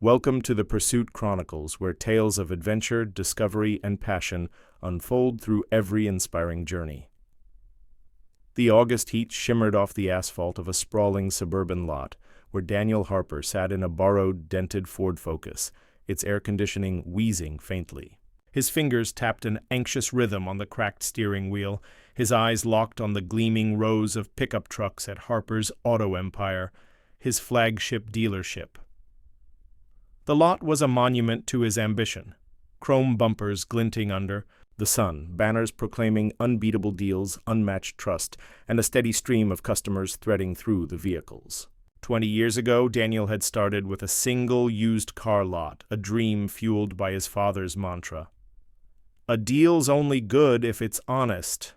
Welcome to the Pursuit Chronicles, where tales of adventure, discovery, and passion unfold through every inspiring journey. The August heat shimmered off the asphalt of a sprawling suburban lot, where Daniel Harper sat in a borrowed, dented Ford Focus, its air conditioning wheezing faintly. His fingers tapped an anxious rhythm on the cracked steering wheel, his eyes locked on the gleaming rows of pickup trucks at Harper's Auto Empire, his flagship dealership. The lot was a monument to his ambition. Chrome bumpers glinting under the sun, banners proclaiming unbeatable deals, unmatched trust, and a steady stream of customers threading through the vehicles. 20 years ago, Daniel had started with a single used car lot, a dream fueled by his father's mantra. A deal's only good if it's honest.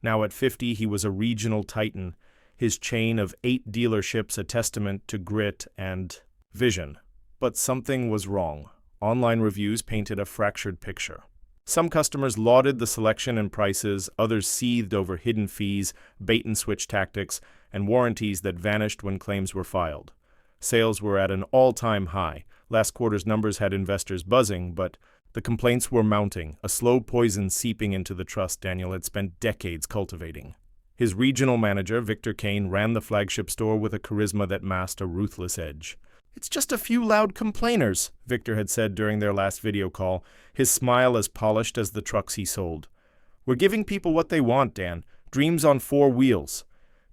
Now at 50, he was a regional titan, his chain of 8 dealerships a testament to grit and vision. But something was wrong. Online reviews painted a fractured picture. Some customers lauded the selection and prices, others seethed over hidden fees, bait-and-switch tactics, and warranties that vanished when claims were filed. Sales were at an all-time high. Last quarter's numbers had investors buzzing, but the complaints were mounting, a slow poison seeping into the trust Daniel had spent decades cultivating. His regional manager, Victor Kane, ran the flagship store with a charisma that masked a ruthless edge. "It's just a few loud complainers," Victor had said during their last video call, his smile as polished as the trucks he sold. "We're giving people what they want, Dan. Dreams on 4 wheels."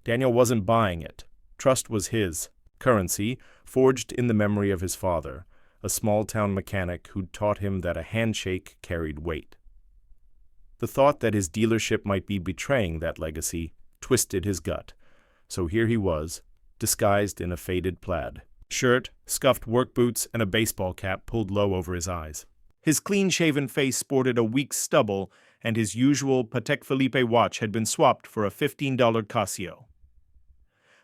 Daniel wasn't buying it. Trust was his currency, forged in the memory of his father, a small-town mechanic who'd taught him that a handshake carried weight. The thought that his dealership might be betraying that legacy twisted his gut. So here he was, disguised in a faded plaid shirt, scuffed work boots, and a baseball cap pulled low over his eyes. His clean-shaven face sported a week's stubble, and his usual Patek Philippe watch had been swapped for a $15 Casio.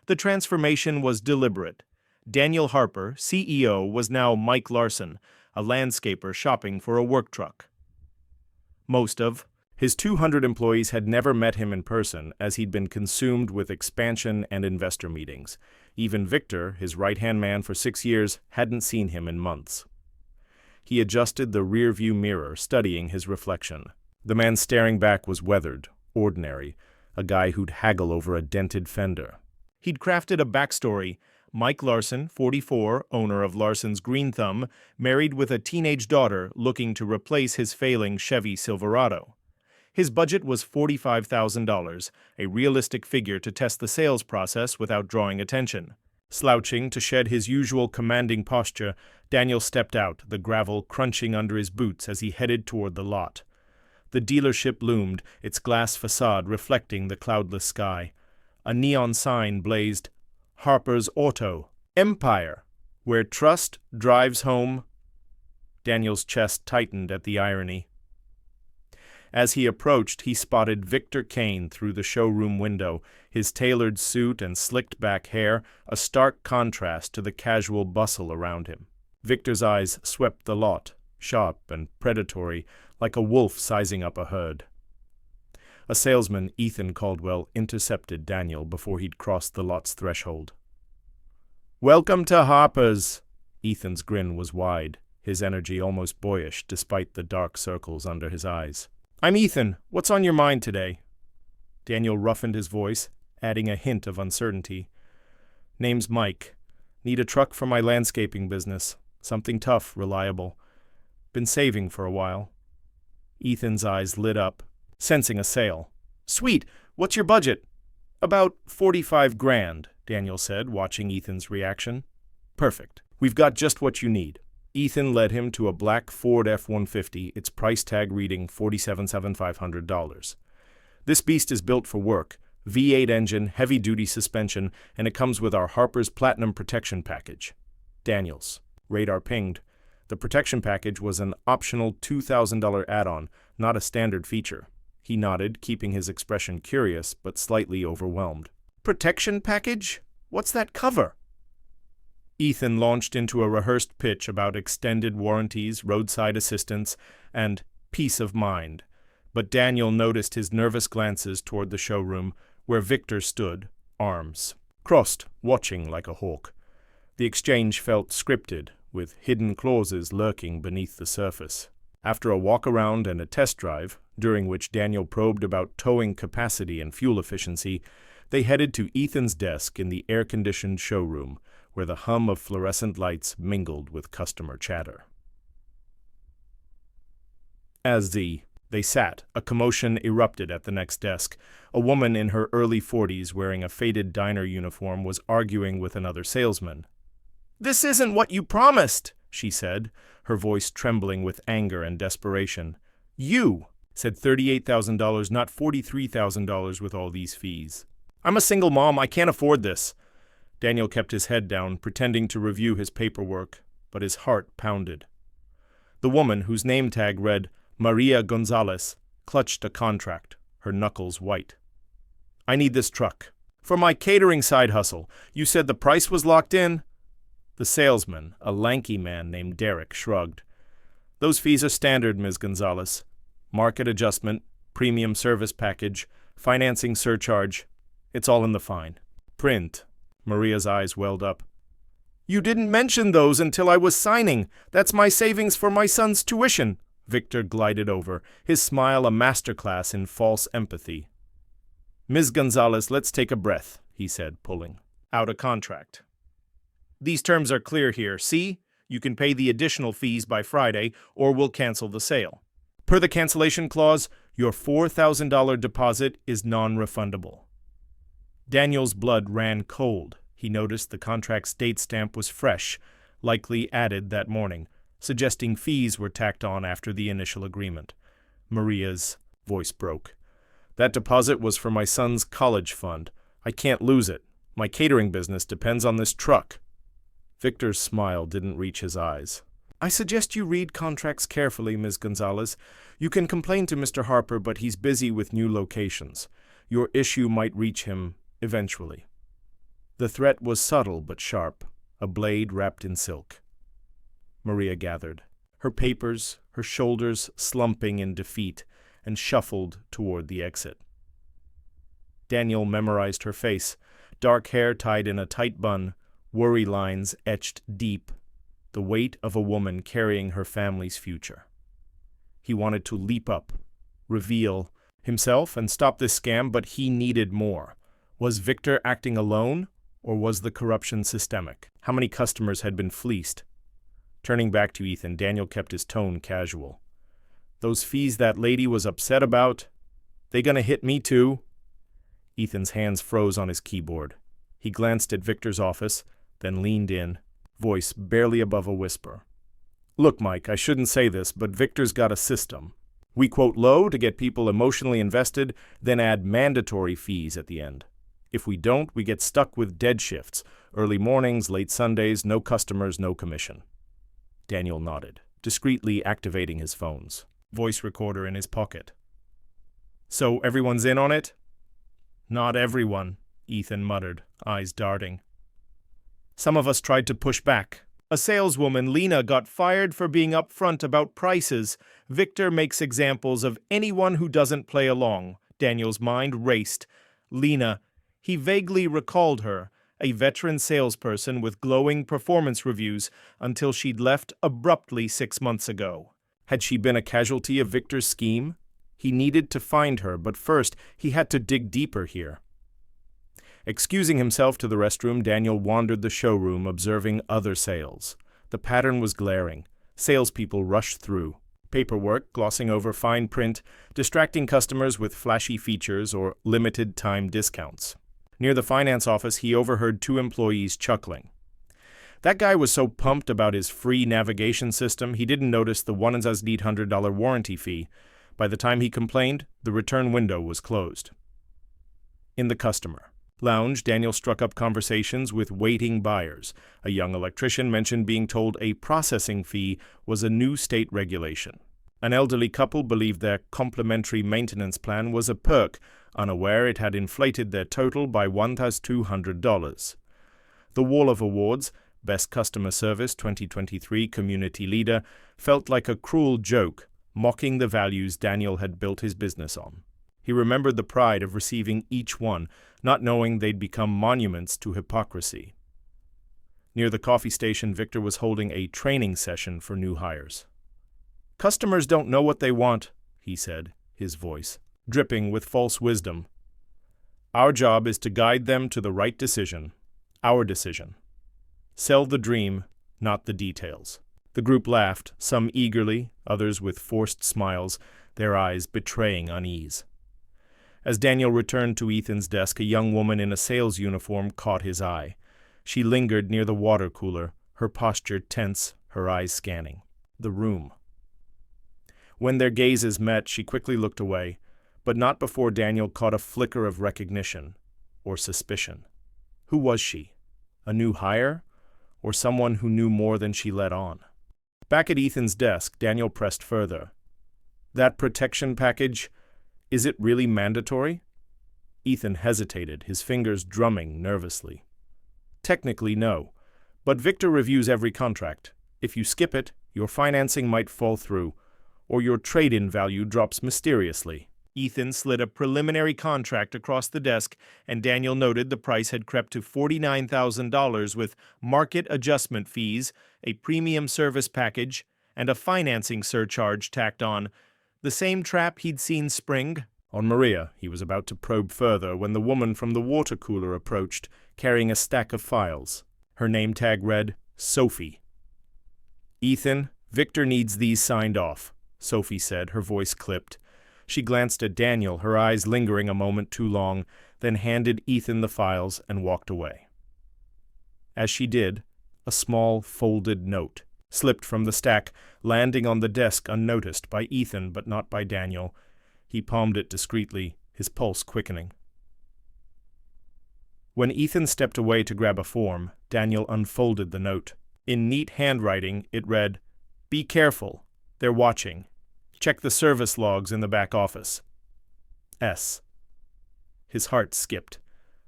The transformation was deliberate. Daniel Harper, CEO, was now Mike Larson, a landscaper shopping for a work truck. Most of his 200 employees had never met him in person, as he'd been consumed with expansion and investor meetings. Even Victor, his right-hand man for 6 years, hadn't seen him in months. He adjusted the rear-view mirror, studying his reflection. The man staring back was weathered, ordinary, a guy who'd haggle over a dented fender. He'd crafted a backstory. Mike Larson, 44, owner of Larson's Green Thumb, married with a teenage daughter looking to replace his failing Chevy Silverado. His budget was $45,000, a realistic figure to test the sales process without drawing attention. Slouching to shed his usual commanding posture, Daniel stepped out, the gravel crunching under his boots as he headed toward the lot. The dealership loomed, its glass facade reflecting the cloudless sky. A neon sign blazed, "Harper's Auto Empire, where trust drives home." Daniel's chest tightened at the irony. As he approached, he spotted Victor Kane through the showroom window, his tailored suit and slicked-back hair a stark contrast to the casual bustle around him. Victor's eyes swept the lot, sharp and predatory, like a wolf sizing up a herd. A salesman, Ethan Caldwell, intercepted Daniel before he'd crossed the lot's threshold. "Welcome to Harper's." Ethan's grin was wide, his energy almost boyish despite the dark circles under his eyes. "I'm Ethan. What's on your mind today?" Daniel roughened his voice, adding a hint of uncertainty. "Name's Mike. Need a truck for my landscaping business. Something tough, reliable. Been saving for a while." Ethan's eyes lit up, sensing a sale. "Sweet. What's your budget?" "About 45 grand, Daniel said, watching Ethan's reaction. "Perfect. We've got just what you need." Ethan led him to a black Ford F-150, its price tag reading $47,500. "This beast is built for work, V8 engine, heavy-duty suspension, and it comes with our Harper's Platinum Protection Package." Daniel's radar pinged. The protection package was an optional $2,000 add-on, not a standard feature. He nodded, keeping his expression curious but slightly overwhelmed. "Protection package? What's that cover?" Ethan launched into a rehearsed pitch about extended warranties, roadside assistance, and peace of mind. But Daniel noticed his nervous glances toward the showroom, where Victor stood, arms crossed, watching like a hawk. The exchange felt scripted, with hidden clauses lurking beneath the surface. After a walk-around and a test drive, during which Daniel probed about towing capacity and fuel efficiency, they headed to Ethan's desk in the air-conditioned showroom, where the hum of fluorescent lights mingled with customer chatter. As they sat, a commotion erupted at the next desk. A woman in her early 40s wearing a faded diner uniform was arguing with another salesman. "This isn't what you promised," she said, her voice trembling with anger and desperation. "You said $38,000, not $43,000 with all these fees. I'm a single mom, I can't afford this." Daniel kept his head down, pretending to review his paperwork, but his heart pounded. The woman, whose name tag read Maria Gonzalez, clutched a contract, her knuckles white. "I need this truck. For my catering side hustle. You said the price was locked in?" The salesman, a lanky man named Derek, shrugged. "Those fees are standard, Ms. Gonzalez. Market adjustment, premium service package, financing surcharge. It's all in the fine. Print." Maria's eyes welled up. "You didn't mention those until I was signing. That's my savings for my son's tuition." Victor glided over, his smile a masterclass in false empathy. "Ms. Gonzalez, let's take a breath," he said, pulling out a contract. "These terms are clear here. See? You can pay the additional fees by Friday, or we'll cancel the sale. Per the cancellation clause, your $4,000 deposit is non-refundable." Daniel's blood ran cold. He noticed the contract's date stamp was fresh, likely added that morning, suggesting fees were tacked on after the initial agreement. Maria's voice broke. "That deposit was for my son's college fund. I can't lose it. My catering business depends on this truck." Victor's smile didn't reach his eyes. "I suggest you read contracts carefully, Ms. Gonzalez. You can complain to Mr. Harper, but he's busy with new locations. Your issue might reach him eventually." The threat was subtle but sharp, a blade wrapped in silk. Maria gathered, her papers, her shoulders slumping in defeat, and shuffled toward the exit. Daniel memorized her face, dark hair tied in a tight bun, worry lines etched deep, the weight of a woman carrying her family's future. He wanted to leap up, reveal himself, and stop this scam, but he needed more. Was Victor acting alone, or was the corruption systemic? How many customers had been fleeced? Turning back to Ethan, Daniel kept his tone casual. "Those fees that lady was upset about, they gonna hit me too?" Ethan's hands froze on his keyboard. He glanced at Victor's office, then leaned in, voice barely above a whisper. "Look, Mike, I shouldn't say this, but Victor's got a system. We quote low to get people emotionally invested, then add mandatory fees at the end. If we don't, we get stuck with dead shifts, early mornings, late Sundays, no customers, no commission." Daniel nodded, discreetly activating his phone's voice recorder in his pocket. "So everyone's in on it?" "Not everyone," Ethan muttered, eyes darting. "Some of us tried to push back. A saleswoman, Lena, got fired for being upfront about prices. Victor makes examples of anyone who doesn't play along." Daniel's mind raced. Lena. He vaguely recalled her, a veteran salesperson with glowing performance reviews, until she'd left abruptly 6 months ago. Had she been a casualty of Victor's scheme? He needed to find her, but first he had to dig deeper here. Excusing himself to the restroom, Daniel wandered the showroom, observing other sales. The pattern was glaring. Salespeople rushed through. Paperwork, glossing over fine print, distracting customers with flashy features or limited-time discounts. Near the finance office, he overheard 2 employees chuckling. That guy was so pumped about his free navigation system, he didn't notice the $1,800 warranty fee. By the time he complained, the return window was closed. In the customer lounge, Daniel struck up conversations with waiting buyers. A young electrician mentioned being told a processing fee was a new state regulation. An elderly couple believed their complimentary maintenance plan was a perk, unaware it had inflated their total by $1,200. The wall of awards, Best Customer Service 2023 Community Leader, felt like a cruel joke, mocking the values Daniel had built his business on. He remembered the pride of receiving each one, not knowing they'd become monuments to hypocrisy. Near the coffee station, Victor was holding a training session for new hires. "Customers don't know what they want," he said, his voice dripping with false wisdom. "Our job is to guide them to the right decision, our decision. Sell the dream, not the details." The group laughed, some eagerly, others with forced smiles, their eyes betraying unease. As Daniel returned to Ethan's desk, a young woman in a sales uniform caught his eye. She lingered near the water cooler, her posture tense, her eyes scanning the room. When their gazes met, she quickly looked away, but not before Daniel caught a flicker of recognition or suspicion. Who was she? A new hire? Or someone who knew more than she let on? Back at Ethan's desk, Daniel pressed further. "That protection package, is it really mandatory?" Ethan hesitated, his fingers drumming nervously. "Technically, no, but Victor reviews every contract. If you skip it, your financing might fall through, or your trade-in value drops mysteriously." Ethan slid a preliminary contract across the desk, and Daniel noted the price had crept to $49,000 with market adjustment fees, a premium service package, and a financing surcharge tacked on. The same trap he'd seen spring on Maria. He was about to probe further when the woman from the water cooler approached, carrying a stack of files. Her name tag read, Sophie. "Ethan, Victor needs these signed off," Sophie said, her voice clipped. She glanced at Daniel, her eyes lingering a moment too long, then handed Ethan the files and walked away. As she did, a small, folded note slipped from the stack, landing on the desk unnoticed by Ethan but not by Daniel. He palmed it discreetly, his pulse quickening. When Ethan stepped away to grab a form, Daniel unfolded the note. In neat handwriting, it read, "Be careful. They're watching. Check the service logs in the back office. S." His heart skipped.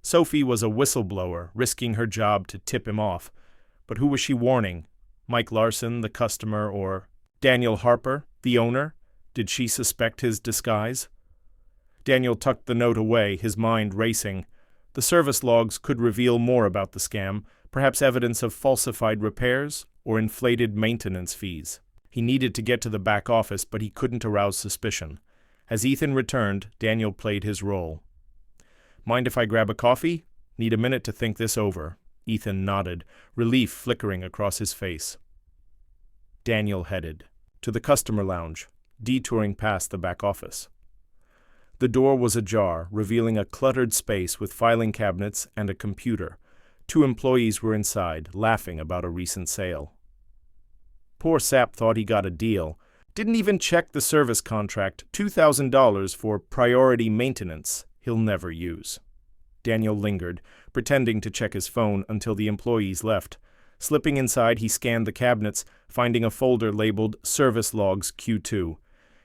Sophie was a whistleblower, risking her job to tip him off. But who was she warning? Mike Larson, the customer, or Daniel Harper, the owner? Did she suspect his disguise? Daniel tucked the note away, his mind racing. The service logs could reveal more about the scam, perhaps evidence of falsified repairs or inflated maintenance fees. He needed to get to the back office, but he couldn't arouse suspicion. As Ethan returned, Daniel played his role. "Mind if I grab a coffee? Need a minute to think this over." Ethan nodded, relief flickering across his face. Daniel headed to the customer lounge, detouring past the back office. The door was ajar, revealing a cluttered space with filing cabinets and a computer. 2 employees were inside, laughing about a recent sale. Poor Sap thought he got a deal. Didn't even check the service contract, $2,000 for priority maintenance he'll never use. Daniel lingered, pretending to check his phone until the employees left. Slipping inside, he scanned the cabinets, finding a folder labeled Service Logs Q2.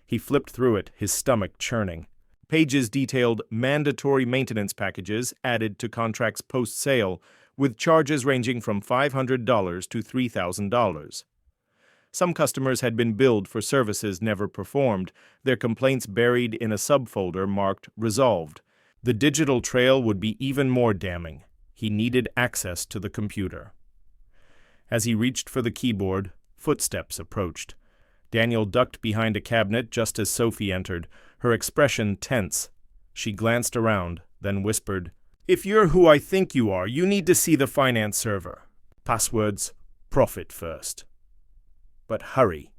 He flipped through it, his stomach churning. Pages detailed mandatory maintenance packages added to contracts post-sale, with charges ranging from $500 to $3,000. Some customers had been billed for services never performed, their complaints buried in a subfolder marked Resolved. The digital trail would be even more damning. He needed access to the computer. As he reached for the keyboard, footsteps approached. Daniel ducked behind a cabinet just as Sophie entered, her expression tense. She glanced around, then whispered, "If you're who I think you are, you need to see the finance server. Passwords, profit first. But hurry.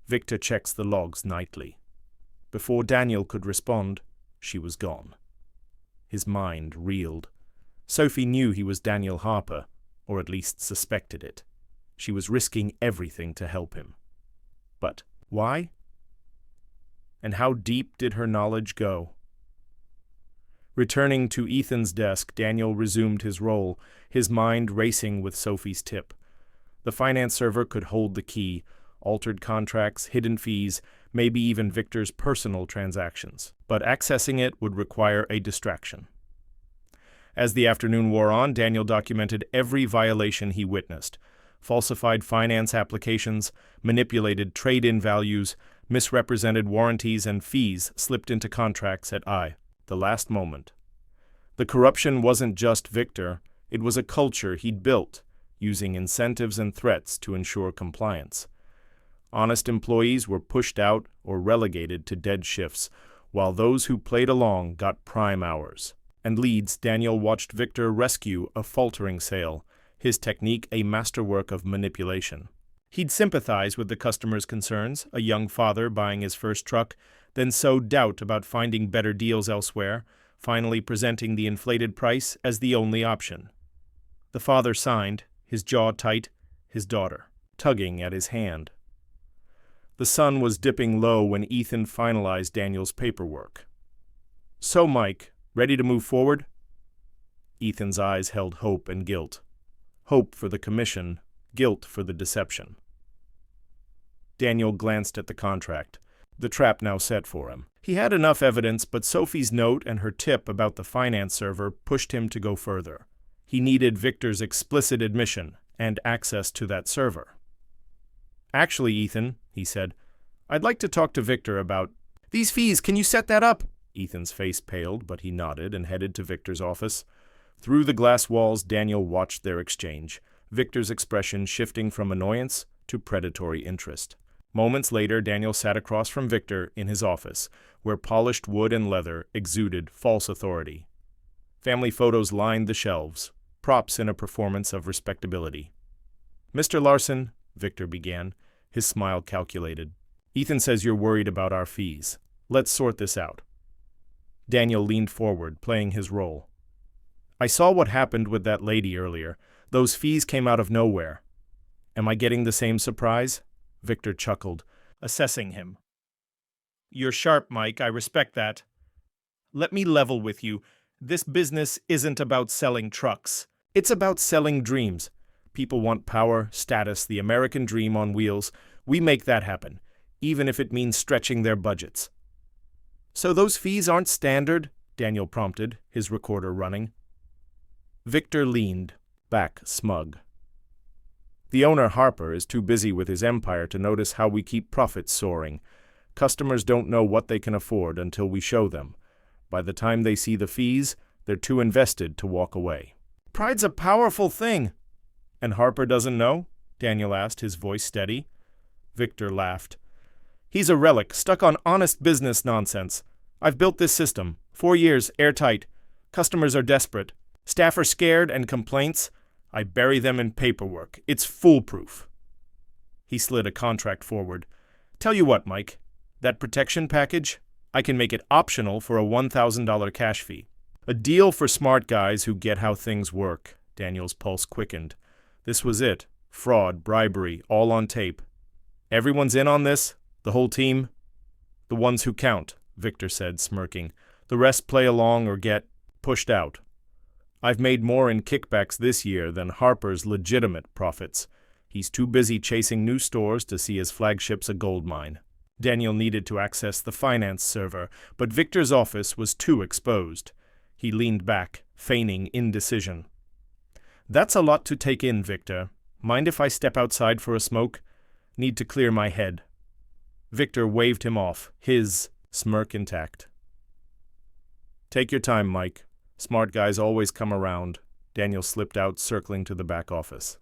Victor checks the logs nightly." Before Daniel could respond, she was gone. His mind reeled. Sophie knew he was Daniel Harper, or at least suspected it. She was risking everything to help him. But why? And how deep did her knowledge go? Returning to Ethan's desk, Daniel resumed his role, his mind racing with Sophie's tip. The finance server could hold the key, altered contracts, hidden fees, maybe even Victor's personal transactions. But accessing it would require a distraction. As the afternoon wore on, Daniel documented every violation he witnessed. Falsified finance applications, manipulated trade-in values, misrepresented warranties, and fees slipped into contracts at the last moment. The corruption wasn't just Victor, it was a culture he'd built, using incentives and threats to ensure compliance. Honest employees were pushed out or relegated to dead shifts, while those who played along got prime hours. And Leeds, Daniel watched Victor rescue a faltering sale, his technique a masterwork of manipulation. He'd sympathize with the customer's concerns, a young father buying his first truck, then sow doubt about finding better deals elsewhere, finally presenting the inflated price as the only option. The father signed, his jaw tight, his daughter tugging at his hand. The sun was dipping low when Ethan finalized Daniel's paperwork. "So, Mike, ready to move forward?" Ethan's eyes held hope and guilt. Hope for the commission, guilt for the deception. Daniel glanced at the contract, the trap now set for him. He had enough evidence, but Sophie's note and her tip about the finance server pushed him to go further. He needed Victor's explicit admission and access to that server. "Actually, Ethan," he said, "I'd like to talk to Victor about these fees. Can you set that up?" Ethan's face paled, but he nodded and headed to Victor's office. Through the glass walls, Daniel watched their exchange, Victor's expression shifting from annoyance to predatory interest. Moments later, Daniel sat across from Victor in his office, where polished wood and leather exuded false authority. Family photos lined the shelves, props in a performance of respectability. "Mr. Larson," Victor began, his smile calculated. "Ethan says you're worried about our fees. Let's sort this out." Daniel leaned forward, playing his role. "I saw what happened with that lady earlier. Those fees came out of nowhere. Am I getting the same surprise?" Victor chuckled, assessing him. "You're sharp, Mike. I respect that. Let me level with you. This business isn't about selling trucks. It's about selling dreams. People want power, status, the American dream on wheels. We make that happen, even if it means stretching their budgets." "So those fees aren't standard?" Daniel prompted, his recorder running. Victor leaned back, smug. "The owner, Harper, is too busy with his empire to notice how we keep profits soaring. Customers don't know what they can afford until we show them. By the time they see the fees, they're too invested to walk away." "Pride's a powerful thing." "And Harper doesn't know?" Daniel asked, his voice steady. Victor laughed. "He's a relic, stuck on honest business nonsense. I've built this system. 4 years, airtight. Customers are desperate. Staff are scared, and complaints, I bury them in paperwork. It's foolproof." He slid a contract forward. "Tell you what, Mike, that protection package, I can make it optional for a $1,000 cash fee. A deal for smart guys who get how things work." Daniel's pulse quickened. This was it. Fraud, bribery, all on tape. "Everyone's in on this? The whole team?" "The ones who count," Victor said, smirking. "The rest play along or get pushed out. I've made more in kickbacks this year than Harper's legitimate profits. He's too busy chasing new stores to see his flagship's a gold mine." Daniel needed to access the finance server, but Victor's office was too exposed. He leaned back, feigning indecision. "That's a lot to take in, Victor. Mind if I step outside for a smoke? Need to clear my head." Victor waved him off, his smirk intact. "Take your time, Mike. Smart guys always come around." Daniel slipped out, circling to the back office.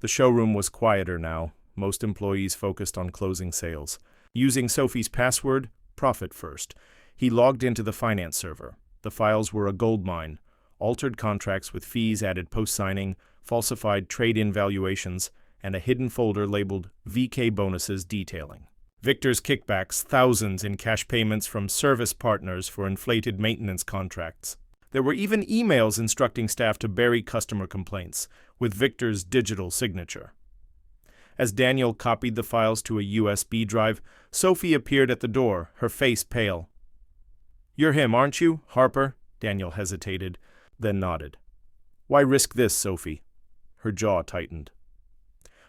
The showroom was quieter now, most employees focused on closing sales. Using Sophie's password, profit first, he logged into the finance server. The files were a goldmine, altered contracts with fees added post-signing, falsified trade-in valuations, and a hidden folder labeled VK bonuses detailing Victor's kickbacks, thousands in cash payments from service partners for inflated maintenance contracts. There were even emails instructing staff to bury customer complaints, with Victor's digital signature. As Daniel copied the files to a USB drive, Sophie appeared at the door, her face pale. "You're him, aren't you, Harper?" Daniel hesitated, then nodded. "Why risk this, Sophie?" Her jaw tightened.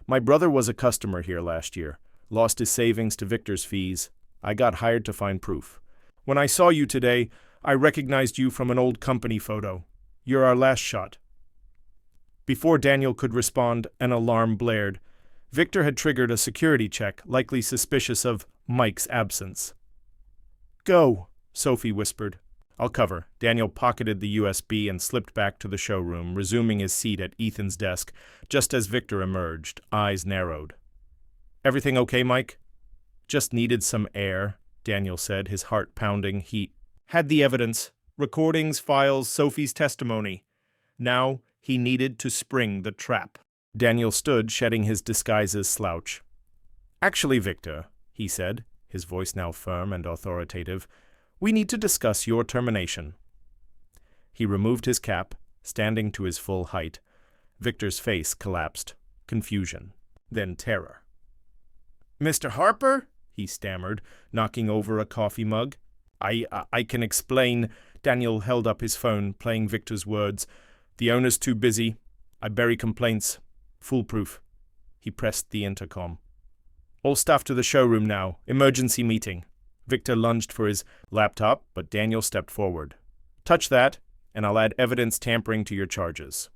"My brother was a customer here last year. Lost his savings to Victor's fees. I got hired to find proof. When I saw you today, I recognized you from an old company photo. You're our last shot." Before Daniel could respond, an alarm blared. Victor had triggered a security check, likely suspicious of Mike's absence. "Go," Sophie whispered. I'll cover. Daniel pocketed the USB and slipped back to the showroom, resuming his seat at Ethan's desk, just as Victor emerged, eyes narrowed. Everything okay, Mike? Just needed some air, Daniel said, his heart pounding. He had the evidence. Recordings, files, Sophie's testimony. Now he needed to spring the trap. Daniel stood, shedding his disguise's slouch. Actually, Victor, he said, his voice now firm and authoritative, we need to discuss your termination. He removed his cap, standing to his full height. Victor's face collapsed. Confusion, then terror. Mr. Harper? He stammered, knocking over a coffee mug. I can explain. Daniel held up his phone, playing Victor's words. The owner's too busy. I bury complaints. Foolproof. He pressed the intercom. All staff to the showroom now. Emergency meeting. Victor lunged for his laptop, but Daniel stepped forward. Touch that, and I'll add evidence tampering to your charges.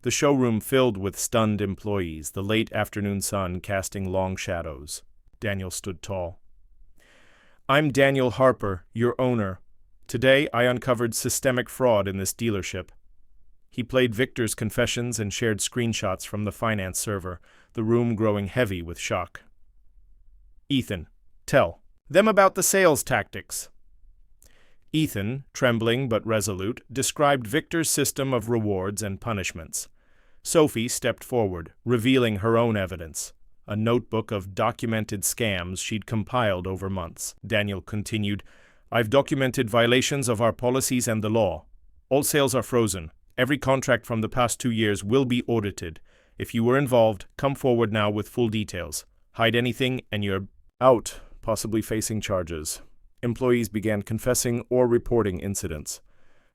The showroom filled with stunned employees, the late afternoon sun casting long shadows. Daniel stood tall. I'm Daniel Harper, your owner. Today I uncovered systemic fraud in this dealership. He played Victor's confessions and shared screenshots from the finance server, the room growing heavy with shock. Ethan, tell them about the sales tactics. Ethan, trembling but resolute, described Victor's system of rewards and punishments. Sophie stepped forward, revealing her own evidence, a notebook of documented scams she'd compiled over months. Daniel continued, I've documented violations of our policies and the law. All sales are frozen. Every contract from the past 2 years will be audited. If you were involved, come forward now with full details. Hide anything and you're out, possibly facing charges. Employees began confessing or reporting incidents.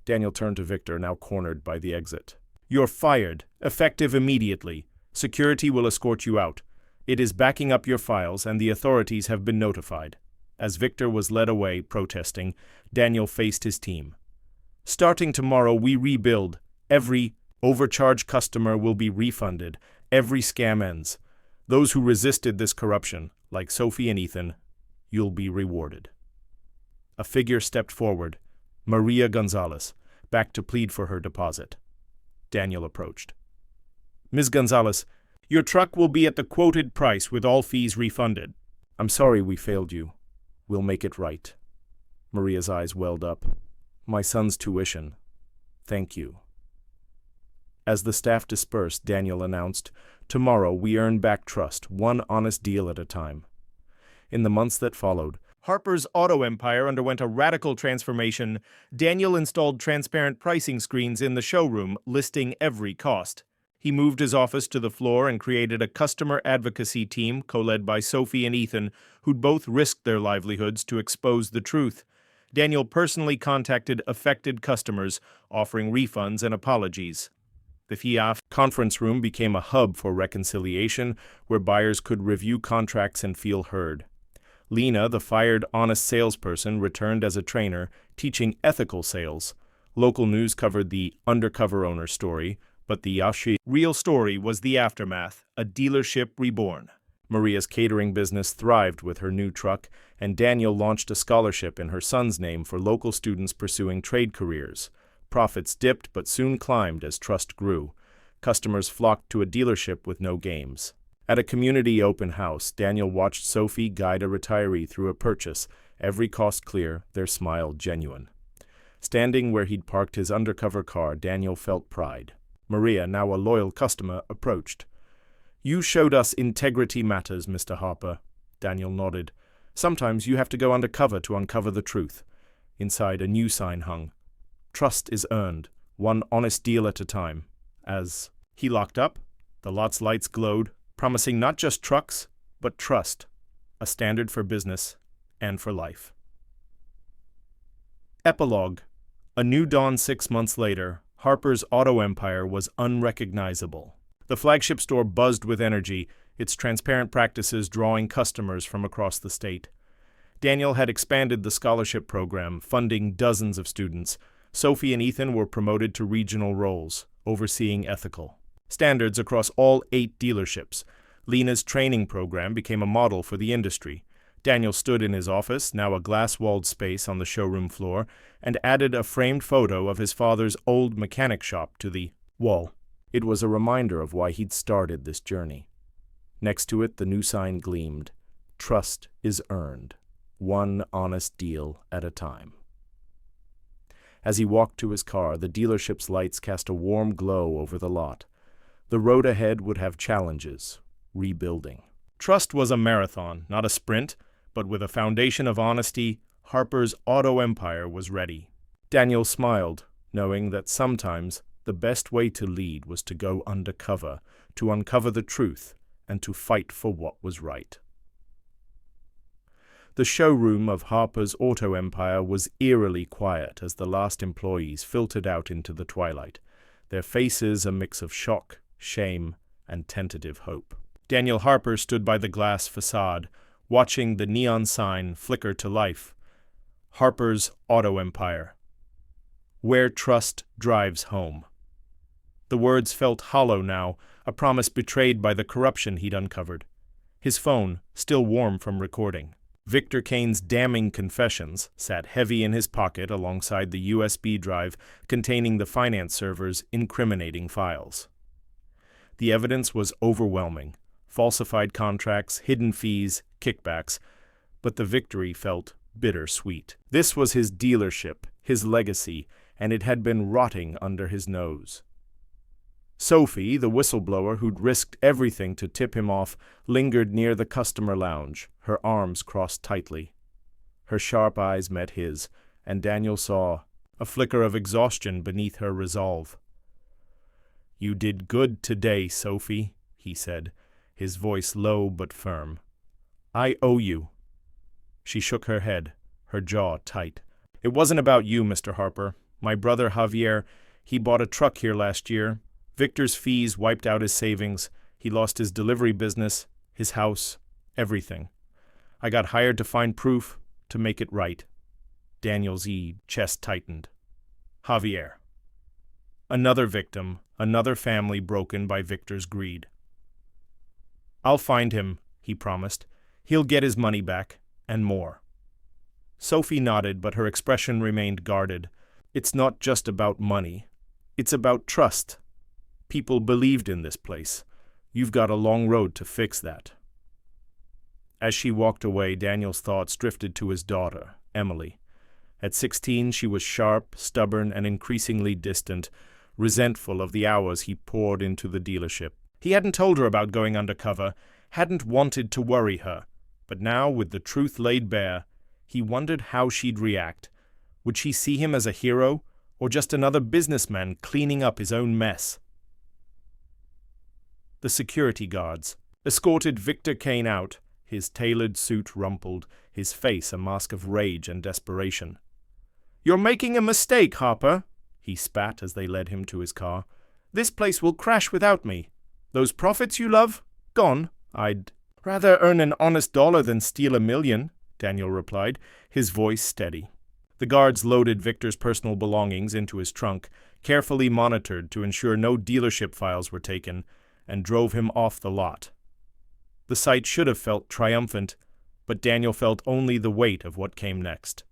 Daniel turned to Victor, now cornered by the exit. You're fired, effective immediately. Security will escort you out. It is backing up your files and the authorities have been notified. As Victor was led away, protesting, Daniel faced his team. Starting tomorrow, we rebuild. Every overcharged customer will be refunded. Every scam ends. Those who resisted this corruption, like Sophie and Ethan, you'll be rewarded. A figure stepped forward, Maria Gonzalez, back to plead for her deposit. Daniel approached. Ms. Gonzalez, your truck will be at the quoted price with all fees refunded. I'm sorry we failed you. We'll make it right. Maria's eyes welled up. My son's tuition. Thank you. As the staff dispersed, Daniel announced, Tomorrow we earn back trust, one honest deal at a time. In the months that followed, Harper's auto empire underwent a radical transformation. Daniel installed transparent pricing screens in the showroom, listing every cost. He moved his office to the floor and created a customer advocacy team co-led by Sophie and Ethan, who'd both risked their livelihoods to expose the truth. Daniel personally contacted affected customers, offering refunds and apologies. The FIAF conference room became a hub for reconciliation, where buyers could review contracts and feel heard. Lena, the fired honest salesperson, returned as a trainer, teaching ethical sales. Local news covered the Undercover owner story, but the Yashi real story was the aftermath, a dealership reborn. Maria's catering business thrived with her new truck, and Daniel launched a scholarship in her son's name for local students pursuing trade careers. Profits dipped but soon climbed as trust grew. Customers flocked to a dealership with no games. At a community open house, Daniel watched Sophie guide a retiree through a purchase, every cost clear, their smile genuine. Standing where he'd parked his undercover car, Daniel felt pride. Maria, now a loyal customer, approached. You showed us integrity matters, Mr. Harper. Daniel nodded. Sometimes you have to go undercover to uncover the truth. Inside, a new sign hung. Trust is earned, one honest deal at a time. As he locked up, the lot's lights glowed, promising not just trucks, but trust, a standard for business and for life. Epilogue. A new dawn 6 months later, Harper's auto empire was unrecognizable. The flagship store buzzed with energy, its transparent practices drawing customers from across the state. Daniel had expanded the scholarship program, funding dozens of students. Sophie and Ethan were promoted to regional roles, overseeing ethical standards across all 8 dealerships. Lena's training program became a model for the industry. Daniel stood in his office, now a glass-walled space on the showroom floor, and added a framed photo of his father's old mechanic shop to the wall. It was a reminder of why he'd started this journey. Next to it, the new sign gleamed. Trust is earned, one honest deal at a time. As he walked to his car, the dealership's lights cast a warm glow over the lot. The road ahead would have challenges, rebuilding. Trust was a marathon, not a sprint, but with a foundation of honesty, Harper's auto empire was ready. Daniel smiled, knowing that sometimes the best way to lead was to go undercover, to uncover the truth, and to fight for what was right. The showroom of Harper's auto empire was eerily quiet as the last employees filtered out into the twilight, their faces a mix of shock, shame, and tentative hope. Daniel Harper stood by the glass facade, watching the neon sign flicker to life. Harper's Auto Empire. Where trust drives home. The words felt hollow now, a promise betrayed by the corruption he'd uncovered. His phone, still warm from recording. Victor Kane's damning confessions sat heavy in his pocket alongside the USB drive containing the finance server's incriminating files. The evidence was overwhelming. Falsified contracts, hidden fees, kickbacks, but the victory felt bittersweet. This was his dealership, his legacy, and it had been rotting under his nose. Sophie, the whistleblower who'd risked everything to tip him off, lingered near the customer lounge, her arms crossed tightly. Her sharp eyes met his, and Daniel saw a flicker of exhaustion beneath her resolve. "You did good today, Sophie," he said, his voice low but firm. "I owe you." She shook her head, her jaw tight. "It wasn't about you, Mr. Harper. My brother Javier, he bought a truck here last year. Victor's fees wiped out his savings. He lost his delivery business, his house, everything. I got hired to find proof, to make it right." Daniel's chest tightened. Javier. Another victim, another family broken by Victor's greed. "I'll find him," he promised. "He'll get his money back, and more." Sophie nodded, but her expression remained guarded. "It's not just about money. It's about trust. People believed in this place. You've got a long road to fix that." As she walked away, Daniel's thoughts drifted to his daughter, Emily. At 16, she was sharp, stubborn, and increasingly distant, resentful of the hours he poured into the dealership. He hadn't told her about going undercover, hadn't wanted to worry her, but now, with the truth laid bare, he wondered how she'd react. Would she see him as a hero, or just another businessman cleaning up his own mess? The security guards escorted Victor Kane out, his tailored suit rumpled, his face a mask of rage and desperation. "You're making a mistake, Harper," he spat as they led him to his car. "This place will crash without me. Those profits you love? Gone. I'd rather earn an honest dollar than steal $1 million, Daniel replied, his voice steady. The guards loaded Victor's personal belongings into his trunk, carefully monitored to ensure no dealership files were taken, and drove him off the lot. The sight should have felt triumphant, but Daniel felt only the weight of what came next.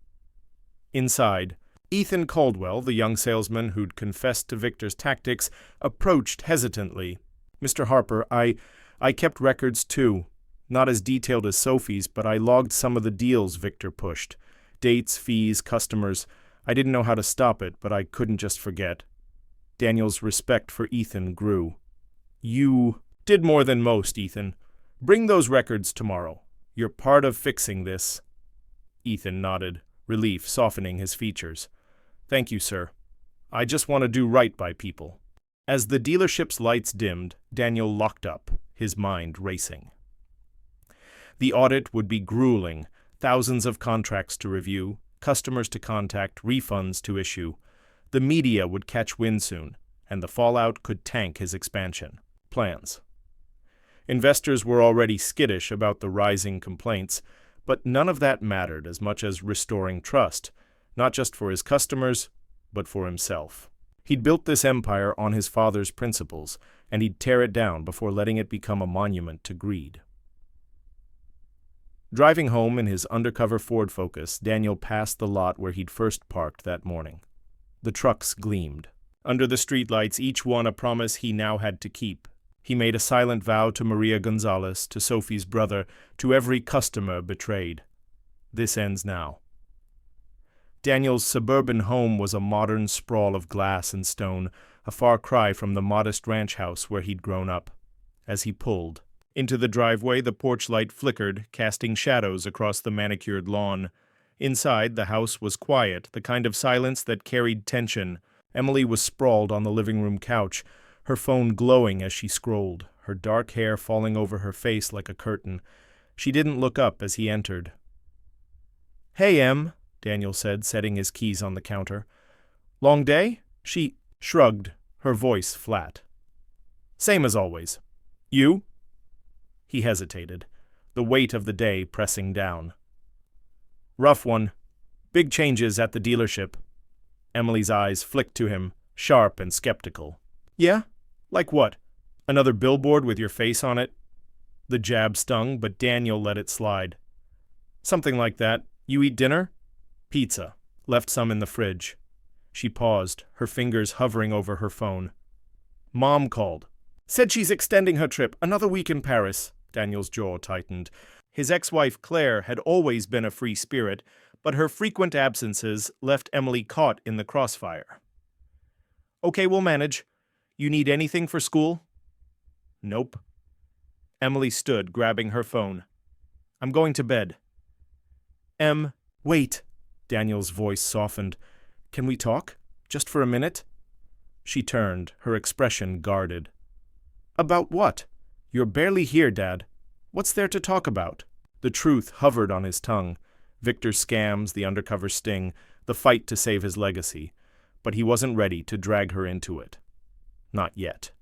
Inside, Ethan Caldwell, the young salesman who'd confessed to Victor's tactics, approached hesitantly. "Mr. Harper, I kept records too. Not as detailed as Sophie's, but I logged some of the deals Victor pushed. Dates, fees, customers. I didn't know how to stop it, but I couldn't just forget." Daniel's respect for Ethan grew. "You did more than most, Ethan. Bring those records tomorrow. You're part of fixing this." Ethan nodded, relief softening his features. "Thank you, sir. I just want to do right by people." As the dealership's lights dimmed, Daniel locked up, his mind racing. The audit would be grueling, thousands of contracts to review, customers to contact, refunds to issue. The media would catch wind soon, and the fallout could tank his expansion plans. Investors were already skittish about the rising complaints, but none of that mattered as much as restoring trust, not just for his customers, but for himself. He'd built this empire on his father's principles, and he'd tear it down before letting it become a monument to greed. Driving home in his undercover Ford Focus, Daniel passed the lot where he'd first parked that morning. The trucks gleamed. Under the streetlights, each one a promise he now had to keep. He made a silent vow to Maria Gonzalez, to Sophie's brother, to every customer betrayed. This ends now. Daniel's suburban home was a modern sprawl of glass and stone, a far cry from the modest ranch house where he'd grown up. As he pulled into the driveway, the porch light flickered, casting shadows across the manicured lawn. Inside, the house was quiet, the kind of silence that carried tension. Emily was sprawled on the living room couch, her phone glowing as she scrolled, her dark hair falling over her face like a curtain. She didn't look up as he entered. "Hey, Em," Daniel said, setting his keys on the counter. "Long day?" She shrugged, her voice flat. "Same as always. You?" He hesitated, the weight of the day pressing down. "Rough one. Big changes at the dealership." Emily's eyes flicked to him, sharp and skeptical. "Yeah? Like what? Another billboard with your face on it?" The jab stung, but Daniel let it slide. "Something like that. You eat dinner?" "Pizza. Left some in the fridge." She paused, her fingers hovering over her phone. "Mom called. Said she's extending her trip, another week in Paris." Daniel's jaw tightened. His ex-wife Claire had always been a free spirit, but her frequent absences left Emily caught in the crossfire. "Okay, we'll manage. You need anything for school?" "Nope." Emily stood, grabbing her phone. "I'm going to bed." Wait." Daniel's voice softened. "Can we talk? Just for a minute?" She turned, her expression guarded. "About what? You're barely here, Dad. What's there to talk about?" The truth hovered on his tongue. Victor's scams, the undercover sting, the fight to save his legacy. But he wasn't ready to drag her into it. Not yet.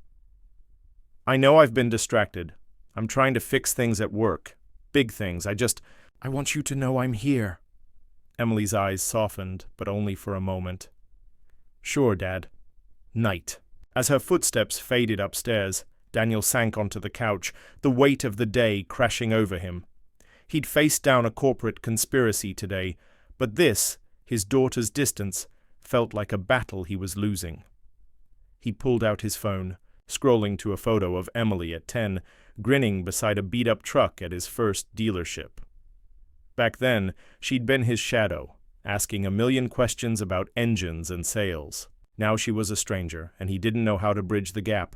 "I know I've been distracted. I'm trying to fix things at work. Big things. I want you to know I'm here." Emily's eyes softened, but only for a moment. "Sure, Dad." Night. As her footsteps faded upstairs, Daniel sank onto the couch, the weight of the day crashing over him. He'd faced down a corporate conspiracy today, but this, his daughter's distance, felt like a battle he was losing. He pulled out his phone, scrolling to a photo of Emily at 10, grinning beside a beat-up truck at his first dealership. Back then, she'd been his shadow, asking a million questions about engines and sales. Now she was a stranger, and he didn't know how to bridge the gap.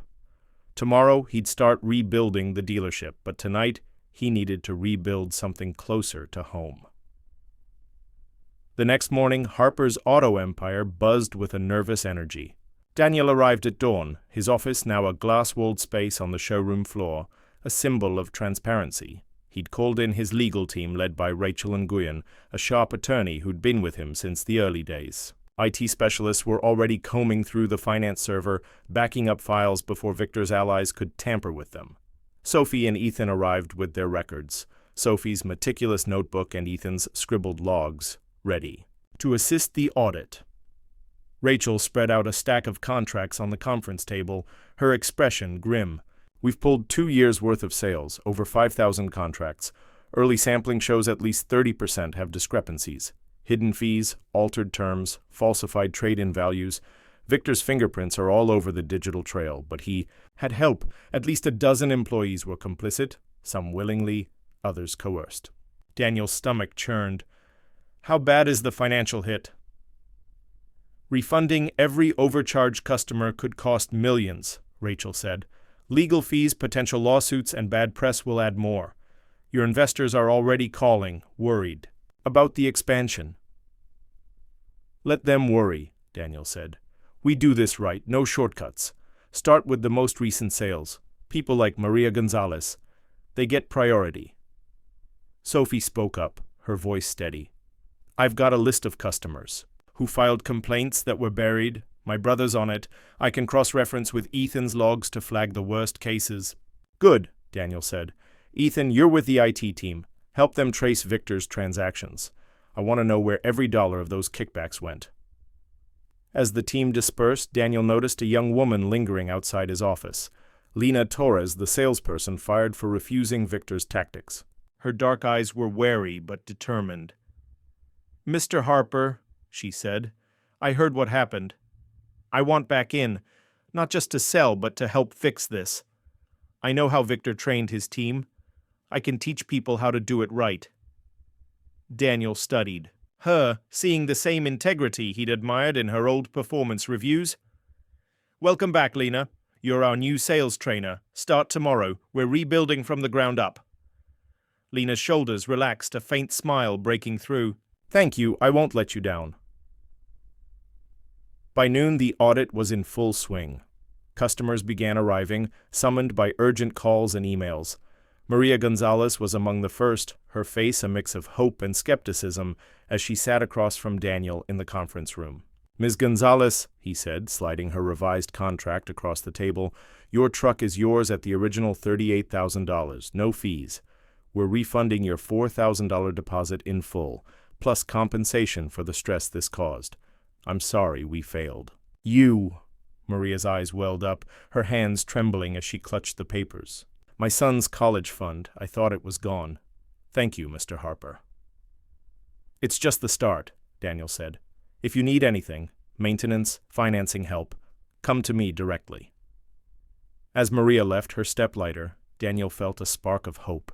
Tomorrow, he'd start rebuilding the dealership, but tonight, he needed to rebuild something closer to home. The next morning, Harper's auto empire buzzed with a nervous energy. Daniel arrived at dawn, his office now a glass-walled space on the showroom floor, a symbol of transparency. He'd called in his legal team led by Rachel Nguyen, a sharp attorney who'd been with him since the early days. IT specialists were already combing through the finance server, backing up files before Victor's allies could tamper with them. Sophie and Ethan arrived with their records, Sophie's meticulous notebook and Ethan's scribbled logs, ready to assist the audit. Rachel spread out a stack of contracts on the conference table, her expression grim. "We've pulled 2 years' worth of sales, over 5,000 contracts. Early sampling shows at least 30% have discrepancies. Hidden fees, altered terms, falsified trade-in values. Victor's fingerprints are all over the digital trail, but he had help. At least a dozen employees were complicit, some willingly, others coerced." Daniel's stomach churned. "How bad is the financial hit?" "Refunding every overcharged customer could cost millions," Rachel said. "Legal fees, potential lawsuits, and bad press will add more. Your investors are already calling, worried. About the expansion." "Let them worry," Daniel said. "We do this right, no shortcuts. Start with the most recent sales. People like Maria Gonzalez. They get priority." Sophie spoke up, her voice steady. "I've got a list of customers who filed complaints that were buried. My brother's on it. I can cross-reference with Ethan's logs to flag the worst cases." "Good," Daniel said. "Ethan, you're with the IT team. Help them trace Victor's transactions. I want to know where every dollar of those kickbacks went." As the team dispersed, Daniel noticed a young woman lingering outside his office. Lena Torres, the salesperson, fired for refusing Victor's tactics. Her dark eyes were wary but determined. "Mr. Harper," she said, "I heard what happened. I want back in, not just to sell, but to help fix this. I know how Victor trained his team. I can teach people how to do it right." Daniel studied her, seeing the same integrity he'd admired in her old performance reviews. "Welcome back, Lena. You're our new sales trainer. Start tomorrow. We're rebuilding from the ground up." Lena's shoulders relaxed, a faint smile breaking through. "Thank you, I won't let you down." By noon, the audit was in full swing. Customers began arriving, summoned by urgent calls and emails. Maria Gonzalez was among the first, her face a mix of hope and skepticism as she sat across from Daniel in the conference room. "Ms. Gonzalez," he said, sliding her revised contract across the table, "your truck is yours at the original $38,000, no fees. We're refunding your $4,000 deposit in full, plus compensation for the stress this caused. I'm sorry we failed." "You!" Maria's eyes welled up, her hands trembling as she clutched the papers. "My son's college fund. I thought it was gone. Thank you, Mr. Harper." "It's just the start," Daniel said. "If you need anything, maintenance, financing help, come to me directly." As Maria left her step lighter, Daniel felt a spark of hope.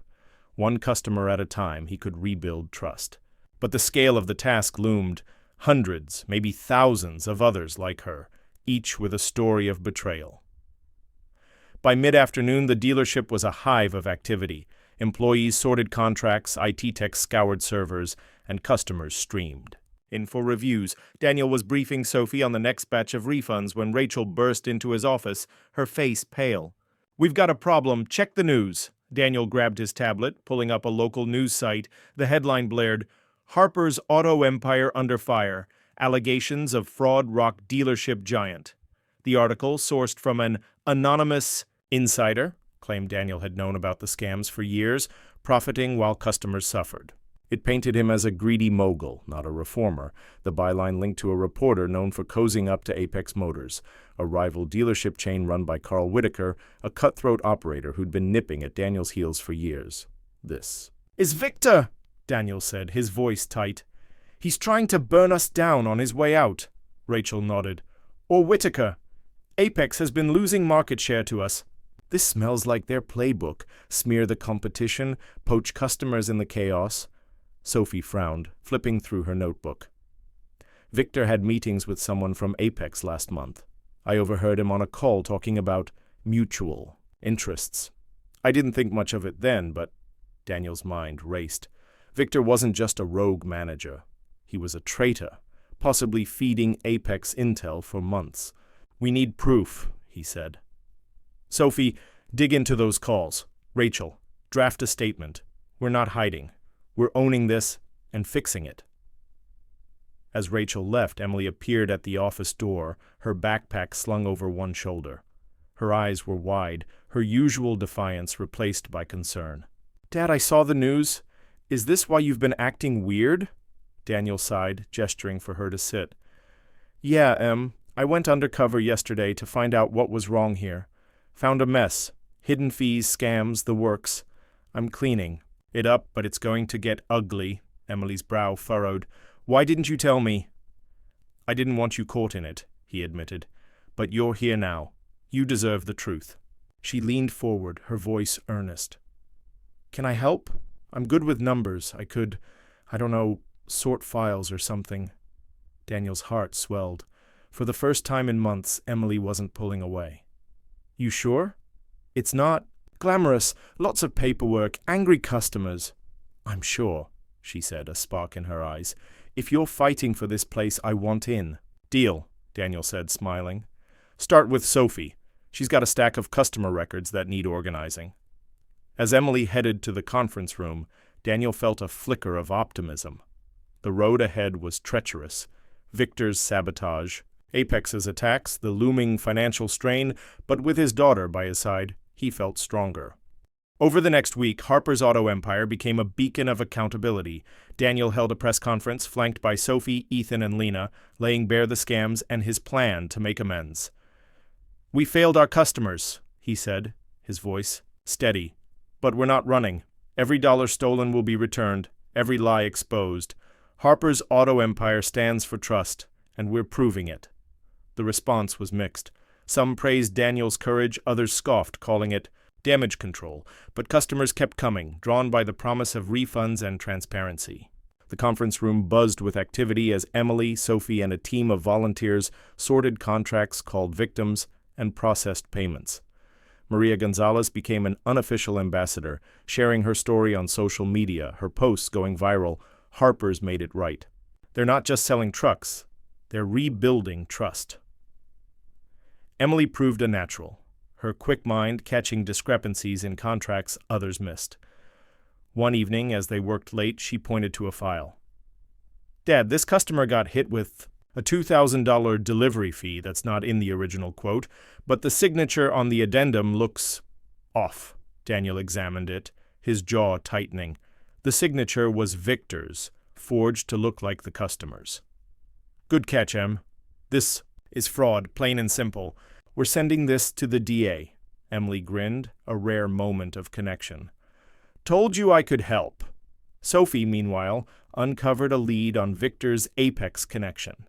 One customer at a time, he could rebuild trust. But the scale of the task loomed. Hundreds, maybe thousands of others like her, each with a story of betrayal. By mid-afternoon, the dealership was a hive of activity. Employees sorted contracts, IT techs scoured servers, and customers streamed. In for reviews, Daniel was briefing Sophie on the next batch of refunds when Rachel burst into his office, her face pale. "We've got a problem. Check the news." Daniel grabbed his tablet, pulling up a local news site. The headline blared, "Harper's Auto Empire Under Fire. Allegations of Fraud Rock Dealership Giant." The article, sourced from an anonymous insider, claimed Daniel had known about the scams for years, profiting while customers suffered. It painted him as a greedy mogul, not a reformer. The byline linked to a reporter known for cozying up to Apex Motors, a rival dealership chain run by Carl Whitaker, a cutthroat operator who'd been nipping at Daniel's heels for years. "This is Victor," Daniel said, his voice tight. "He's trying to burn us down on his way out." Rachel nodded. "Or Whitaker. Apex has been losing market share to us. This smells like their playbook. Smear the competition, poach customers in the chaos." Sophie frowned, flipping through her notebook. "Victor had meetings with someone from Apex last month. I overheard him on a call talking about mutual interests. I didn't think much of it then, but..." Daniel's mind raced. Victor wasn't just a rogue manager. He was a traitor, possibly feeding Apex intel for months. "We need proof," he said. "Sophie, dig into those calls. Rachel, draft a statement. We're not hiding. We're owning this and fixing it." As Rachel left, Emily appeared at the office door, her backpack slung over one shoulder. Her eyes were wide, her usual defiance replaced by concern. "Dad, I saw the news. Is this why you've been acting weird?" Daniel sighed, gesturing for her to sit. "Yeah, Em. I went undercover yesterday to find out what was wrong here. Found a mess. Hidden fees, scams, the works. I'm cleaning it up, but it's going to get ugly." Emily's brow furrowed. "Why didn't you tell me?" "I didn't want you caught in it," he admitted. "But you're here now. You deserve the truth." She leaned forward, her voice earnest. "Can I help? I'm good with numbers. I could, sort files or something." Daniel's heart swelled. For the first time in months, Emily wasn't pulling away. "You sure? It's not glamorous, lots of paperwork, angry customers." "I'm sure," she said, a spark in her eyes. "If you're fighting for this place, I want in." "Deal," Daniel said, smiling. "Start with Sophie. She's got a stack of customer records that need organizing." As Emily headed to the conference room, Daniel felt a flicker of optimism. The road ahead was treacherous. Victor's sabotage, Apex's attacks, the looming financial strain, but with his daughter by his side, he felt stronger. Over the next week, Harper's Auto Empire became a beacon of accountability. Daniel held a press conference flanked by Sophie, Ethan, and Lena, laying bare the scams and his plan to make amends. "We failed our customers," he said, his voice steady. "But we're not running. Every dollar stolen will be returned, every lie exposed. Harper's auto empire stands for trust, and we're proving it." The response was mixed. Some praised Daniel's courage, others scoffed, calling it damage control, but customers kept coming, drawn by the promise of refunds and transparency. The conference room buzzed with activity as Emily, Sophie, and a team of volunteers sorted contracts, called victims, and processed payments. Maria Gonzalez became an unofficial ambassador, sharing her story on social media, her posts going viral. Harper's made it right. They're not just selling trucks, they're rebuilding trust. Emily proved a natural, her quick mind catching discrepancies in contracts others missed. One evening, as they worked late, she pointed to a file. "Dad, this customer got hit with a $2,000 delivery fee that's not in the original quote, but the signature on the addendum looks off." Daniel examined it, his jaw tightening. The signature was Victor's, forged to look like the customer's. "Good catch, Em. This is fraud, plain and simple. We're sending this to the DA." Emily grinned, a rare moment of connection. "Told you I could help." Sophie, meanwhile, uncovered a lead on Victor's Apex connection.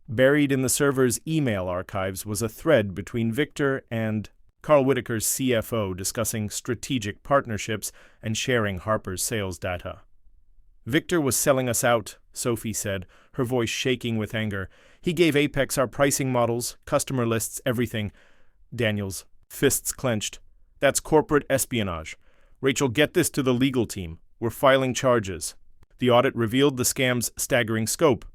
Buried in the server's email archives was a thread between Victor and Carl Whitaker's CFO discussing strategic partnerships and sharing Harper's sales data. "Victor was selling us out," Sophie said, her voice shaking with anger. "He gave Apex our pricing models, customer lists, everything." Daniel's fists clenched. "That's corporate espionage. Rachel, get this to the legal team. We're filing charges." The audit revealed the scam's staggering scope.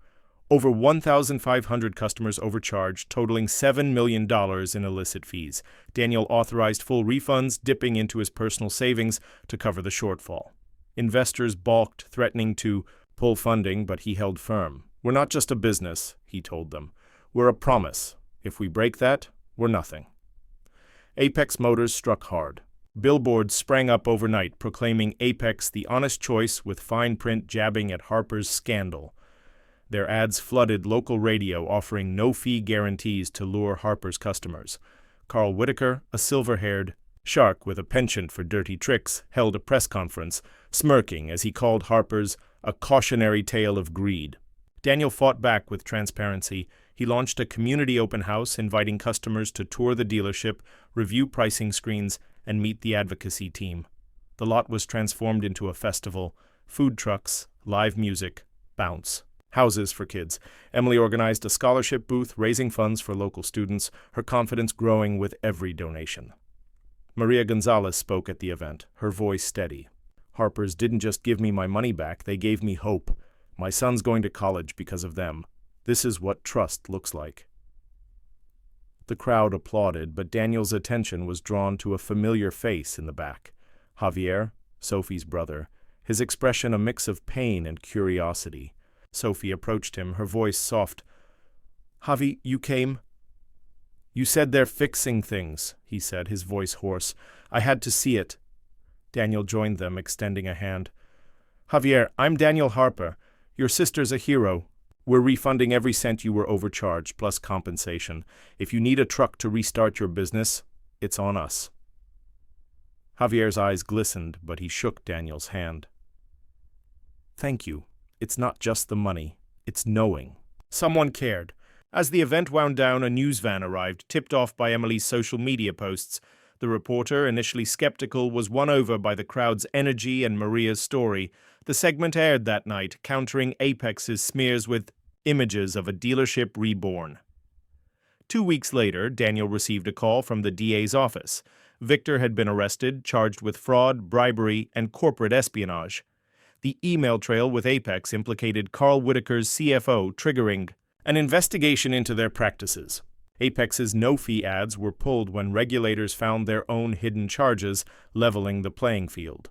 Over 1,500 customers overcharged, totaling $7 million in illicit fees. Daniel authorized full refunds, dipping into his personal savings to cover the shortfall. Investors balked, threatening to pull funding, but he held firm. "We're not just a business," he told them. "We're a promise. If we break that, we're nothing." Apex Motors struck hard. Billboards sprang up overnight, proclaiming Apex the honest choice, with fine print jabbing at Harper's scandal. Their ads flooded local radio, offering no-fee guarantees to lure Harper's customers. Carl Whitaker, a silver-haired shark with a penchant for dirty tricks, held a press conference, smirking as he called Harper's a cautionary tale of greed. Daniel fought back with transparency. He launched a community open house, inviting customers to tour the dealership, review pricing screens, and meet the advocacy team. The lot was transformed into a festival: food trucks, live music, bounce. Houses for kids. Emily organized a scholarship booth, raising funds for local students, her confidence growing with every donation. Maria Gonzalez spoke at the event, her voice steady. "Harper's didn't just give me my money back, they gave me hope. My son's going to college because of them. This is what trust looks like." The crowd applauded, but Daniel's attention was drawn to a familiar face in the back. Javier, Sophie's brother, his expression a mix of pain and curiosity. Sophie approached him, her voice soft. "Javi, you came?" "You said they're fixing things," he said, his voice hoarse. "I had to see it." Daniel joined them, extending a hand. "Javier, I'm Daniel Harper. Your sister's a hero. We're refunding every cent you were overcharged, plus compensation. If you need a truck to restart your business, it's on us." Javier's eyes glistened, but he shook Daniel's hand. "Thank you. It's not just the money, it's knowing someone cared." As the event wound down, a news van arrived, tipped off by Emily's social media posts. The reporter, initially skeptical, was won over by the crowd's energy and Maria's story. The segment aired that night, countering Apex's smears with images of a dealership reborn. 2 weeks later, Daniel received a call from the DA's office. Victor had been arrested, charged with fraud, bribery, and corporate espionage. The email trail with Apex implicated Carl Whitaker's CFO, triggering an investigation into their practices. Apex's no-fee ads were pulled when regulators found their own hidden charges, leveling the playing field.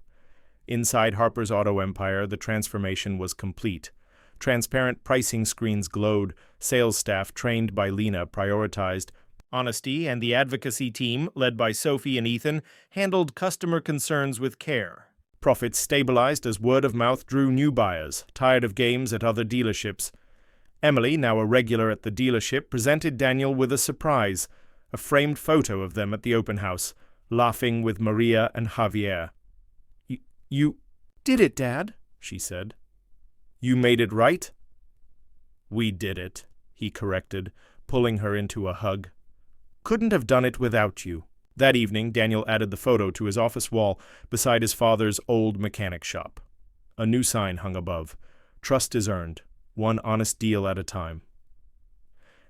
Inside Harper's auto empire, the transformation was complete. Transparent pricing screens glowed, sales staff trained by Lena prioritized honesty, and the advocacy team, led by Sophie and Ethan, handled customer concerns with care. Profits stabilized as word of mouth drew new buyers, tired of games at other dealerships. Emily, now a regular at the dealership, presented Daniel with a surprise, a framed photo of them at the open house, laughing with Maria and Javier. You Did it, Dad? She said. You made it right? We did it, he corrected, pulling her into a hug. Couldn't have done it without you. That evening, Daniel added the photo to his office wall beside his father's old mechanic shop. A new sign hung above. Trust is earned, one honest deal at a time.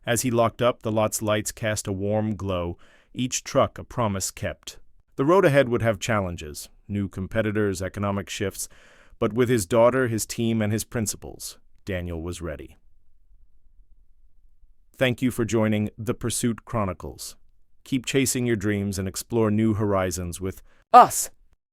As he locked up, the lot's lights cast a warm glow, each truck a promise kept. The road ahead would have challenges, new competitors, economic shifts, but with his daughter, his team, and his principles, Daniel was ready. Thank you for joining the Pursuit Chronicles. Keep chasing your dreams and explore new horizons with us.